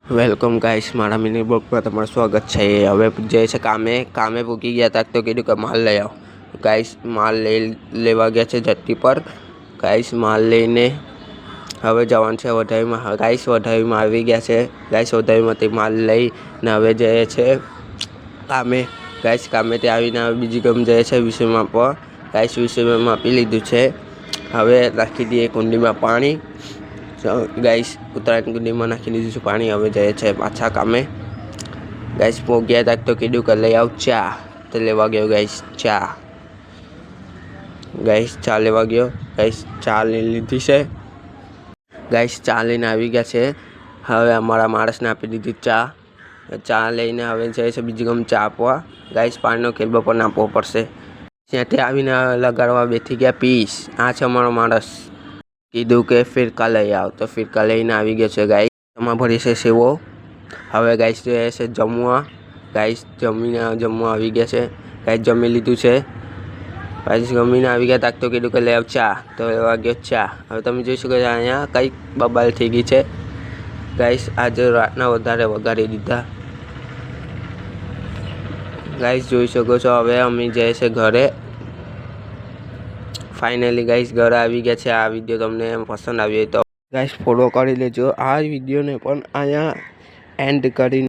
Welcome guys, મારા mini બ્લોગમાં તમારું સ્વાગત છે। હવે જે છે કામે પૂકી ગયા હતા તો કીધું કે માલ લઈ આવો। ગાઈસ માલ લેવા ગયા છે જટ્ટી પર। ગાઈસ માલ લઈને હવે જવાનું છે વઢાઈમાં। ગાઈસ વઢાઈમાં આવી ગયા છે। ગાઈસ વઢાઈમાંથી માલ લઈને હવે જઈએ છે કામે। ગાઈસ કામેથી આવીને હવે બીજી ગમ જઈએ છે વિષય માપવા। ગાઈસ વિષય માપી લીધું છે। હવે નાખી દઈએ કુંડીમાં પાણી। गाइस उत्तरायण कुंडी में नाखी दीधुं पानी। हवे जाए छे पाछा कामे। गाइस पोग्या तक तो कीधुं के लई आव चा, तो लेवा गयो गाइस चा। गाइस चा लेवा गयो। गाइस चा लई लीधी छे। गाइस चा लईने आवी गया छे। हवे अमारा माणसने आपी दीधी चा। चा लईने हवे जाए छे बीजी गम चा आपवा। गाइस पाणीनो केलबो पण आपवो पड़शे। त्याथी आवीने लगाडवा बेठी गया पीस। आ छे अमारो माणस। कीधुं के फिरका लई आव, तो फिरका लईने आवी गयो छे। गाइस एमां भरी छे सेवो। हवे गाइस जे छे जमवा। गाइस जमवा आवी गया छे। गाइस जमी लीधुं छे। गाइस जमीने आवी गया तक तो कीधुं के लई आव चा, तो लेवा गयो चा। हवे तमे जोई शको छो अहींया कई बबाल थई गई छे। गाइस आज रातना वधारे वगाड़ी दीधा। गाइस जोई शको छो हवे अमे जाए छे घरे। फाइनली गाइस घर आवी गया छे। आ विडियो तमने पसंद आव्यो तो गाइस फॉलो करी लेजो। आ विडियो ने पण आया एंड करी।